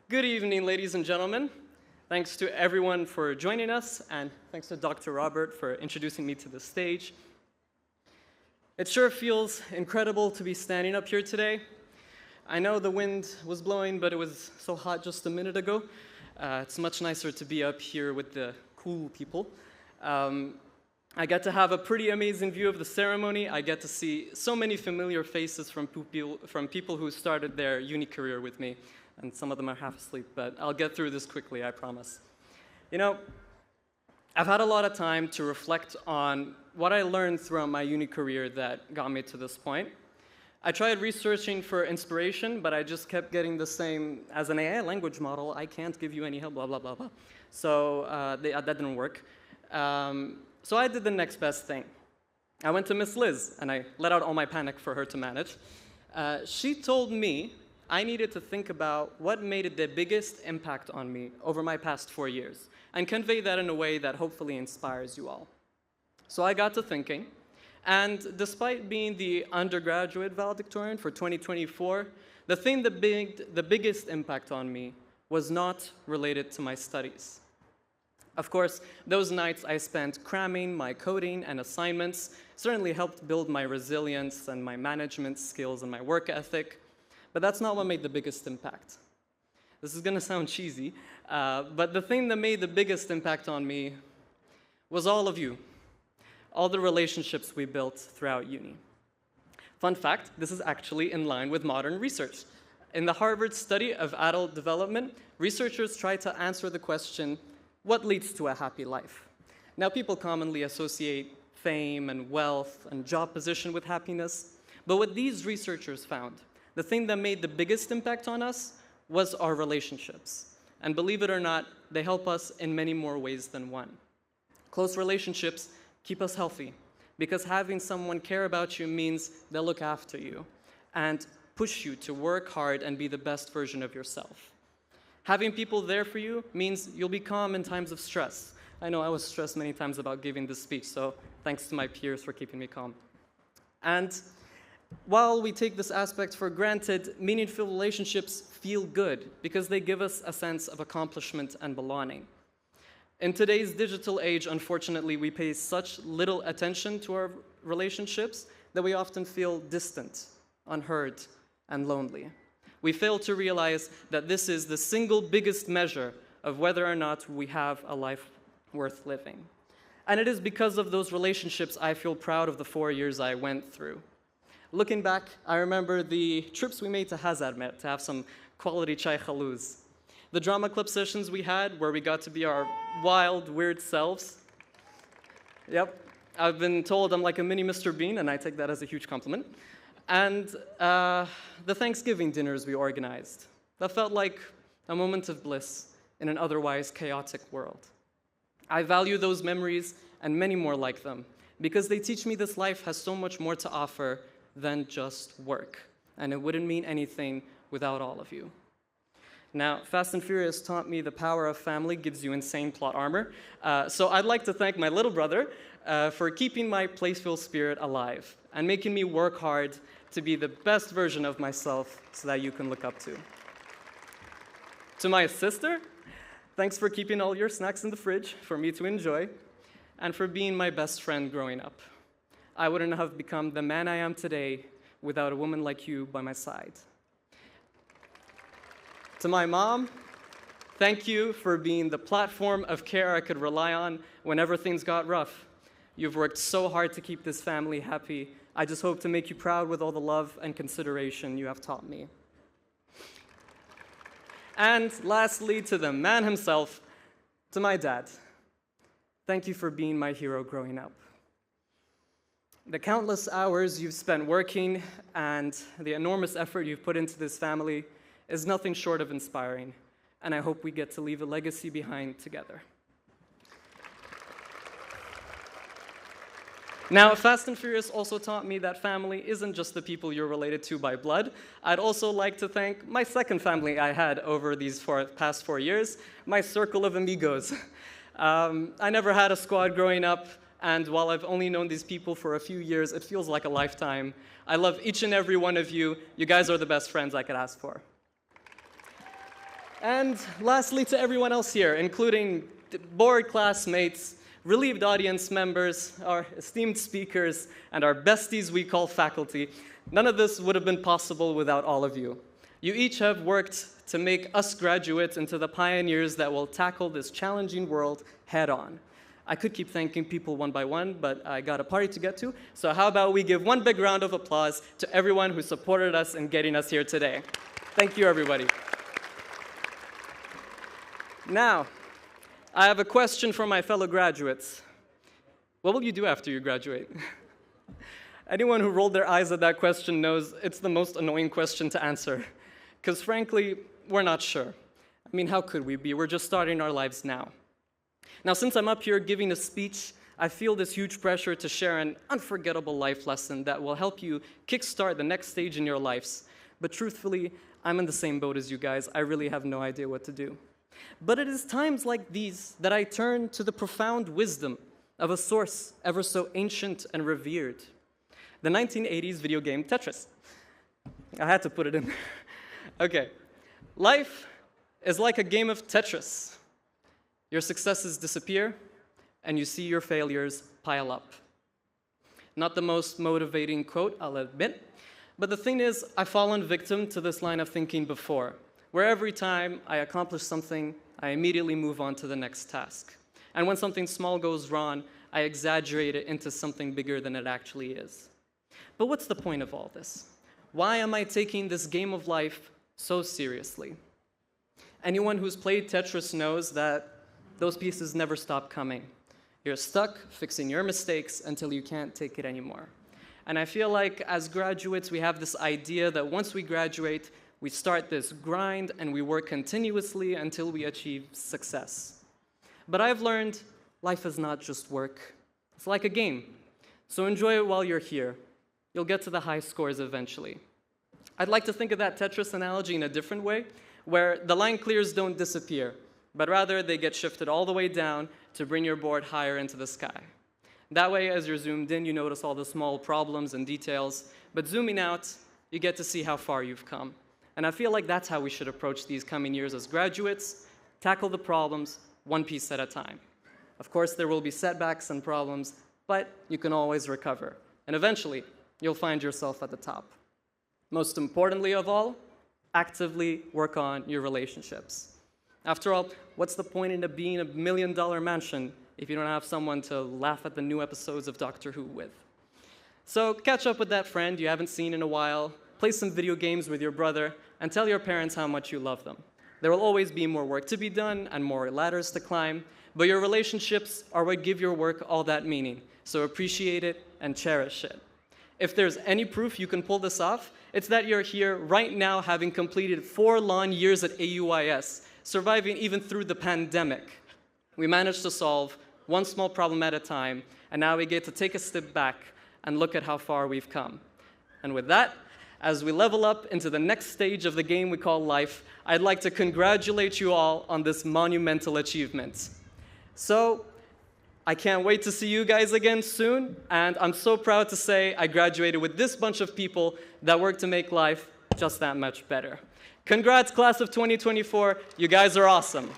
Good evening, ladies and gentlemen. Thanks to everyone for joining us, and thanks to Dr. Robert for introducing me to the stage. It sure feels incredible to be standing up here today. I know the wind was blowing, but it was so hot just a minute ago. It's much nicer to be up here with the cool people. I get to have a pretty amazing view of the ceremony. I get to see so many familiar faces from people who started their uni career with me. And some of them are half asleep, but I'll get through this quickly, I promise. You know, I've had a lot of time to reflect on what I learned throughout my uni career that got me to this point. I tried researching for inspiration, but I just kept getting the same, as an AI language model, I can't give you any help, blah, blah, blah, blah. So that didn't work. So I did the next best thing. I went to Miss Liz, and I let out all my panic for her to manage. She told me I needed to think about what made the biggest impact on me over my past 4 years and convey that in a way that hopefully inspires you all. So I got to thinking, and despite being the undergraduate valedictorian for 2024, the thing that made the biggest impact on me was not related to my studies. Of course, those nights I spent cramming my coding and assignments certainly helped build my resilience and my management skills and my work ethic. But that's not what made the biggest impact. This is gonna sound cheesy, but the thing that made the biggest impact on me was all of you, all the relationships we built throughout uni. Fun fact, this is actually in line with modern research. In the Harvard study of adult development, researchers tried to answer the question, what leads to a happy life? Now, people commonly associate fame and wealth and job position with happiness, but what these researchers found, the thing that made the biggest impact on us was our relationships. And believe it or not, they help us in many more ways than one. Close relationships keep us healthy because having someone care about you means they'll look after you and push you to work hard and be the best version of yourself. Having people there for you means you'll be calm in times of stress. I know I was stressed many times about giving this speech, so thanks to my peers for keeping me calm. And while we take this aspect for granted, meaningful relationships feel good because they give us a sense of accomplishment and belonging. In today's digital age, unfortunately, we pay such little attention to our relationships that we often feel distant, unheard, and lonely. We fail to realize that this is the single biggest measure of whether or not we have a life worth living. And it is because of those relationships I feel proud of the 4 years I went through. Looking back, I remember the trips we made to Hazardmet to have some quality chai khalouz. The drama club sessions we had where we got to be our wild, weird selves. Yep, I've been told I'm like a mini Mr. Bean, and I take that as a huge compliment. And the Thanksgiving dinners we organized. That felt like a moment of bliss in an otherwise chaotic world. I value those memories and many more like them because they teach me this life has so much more to offer than just work, and it wouldn't mean anything without all of you. Now, Fast and Furious taught me the power of family gives you insane plot armor, so I'd like to thank my little brother for keeping my playful spirit alive and making me work hard to be the best version of myself so that you can look up to. To my sister, thanks for keeping all your snacks in the fridge for me to enjoy, and for being my best friend growing up. I wouldn't have become the man I am today without a woman like you by my side. To my mom, thank you for being the platform of care I could rely on whenever things got rough. You've worked so hard to keep this family happy. I just hope to make you proud with all the love and consideration you have taught me. And lastly, to the man himself, to my dad, thank you for being my hero growing up. The countless hours you've spent working and the enormous effort you've put into this family is nothing short of inspiring, and I hope we get to leave a legacy behind together. Now, Fast and Furious also taught me that family isn't just the people you're related to by blood. I'd also like to thank my second family I had over these past 4 years, my circle of amigos. I never had a squad growing up, and while I've only known these people for a few years, it feels like a lifetime. I love each and every one of you. You guys are the best friends I could ask for. And lastly, to everyone else here, including board classmates, relieved audience members, our esteemed speakers, and our besties we call faculty, none of this would have been possible without all of you. You each have worked to make us graduates into the pioneers that will tackle this challenging world head-on. I could keep thanking people one by one, but I got a party to get to, so how about we give one big round of applause to everyone who supported us in getting us here today. Thank you, everybody. Now, I have a question for my fellow graduates. What will you do after you graduate? Anyone who rolled their eyes at that question knows it's the most annoying question to answer, because frankly, we're not sure. I mean, how could we be? We're just starting our lives now. Now, since I'm up here giving a speech, I feel this huge pressure to share an unforgettable life lesson that will help you kickstart the next stage in your lives. But truthfully, I'm in the same boat as you guys. I really have no idea what to do. But it is times like these that I turn to the profound wisdom of a source ever so ancient and revered. The 1980s video game Tetris. I had to put it in there. Okay. Life is like a game of Tetris. Your successes disappear, and you see your failures pile up. Not the most motivating quote, I'll admit, but the thing is, I've fallen victim to this line of thinking before, where every time I accomplish something, I immediately move on to the next task. And when something small goes wrong, I exaggerate it into something bigger than it actually is. But what's the point of all this? Why am I taking this game of life so seriously? Anyone who's played Tetris knows that those pieces never stop coming. You're stuck fixing your mistakes until you can't take it anymore. And I feel like as graduates, we have this idea that once we graduate, we start this grind and we work continuously until we achieve success. But I've learned life is not just work. It's like a game. So enjoy it while you're here. You'll get to the high scores eventually. I'd like to think of that Tetris analogy in a different way, where the line clears don't disappear, but rather they get shifted all the way down to bring your board higher into the sky. That way, as you're zoomed in, you notice all the small problems and details, but zooming out, you get to see how far you've come. And I feel like that's how we should approach these coming years as graduates, tackle the problems one piece at a time. Of course, there will be setbacks and problems, but you can always recover. And eventually, you'll find yourself at the top. Most importantly of all, actively work on your relationships. After all, what's the point in being a $1 million mansion if you don't have someone to laugh at the new episodes of Doctor Who with? So catch up with that friend you haven't seen in a while, play some video games with your brother, and tell your parents how much you love them. There will always be more work to be done and more ladders to climb, but your relationships are what give your work all that meaning, so appreciate it and cherish it. If there's any proof you can pull this off, it's that you're here right now having completed 4 long years at AUIS, surviving even through the pandemic. We managed to solve one small problem at a time, and now we get to take a step back and look at how far we've come. And with that, as we level up into the next stage of the game we call life, I'd like to congratulate you all on this monumental achievement. So, I can't wait to see you guys again soon, and I'm so proud to say I graduated with this bunch of people that work to make life just that much better. Congrats, class of 2024. You guys are awesome.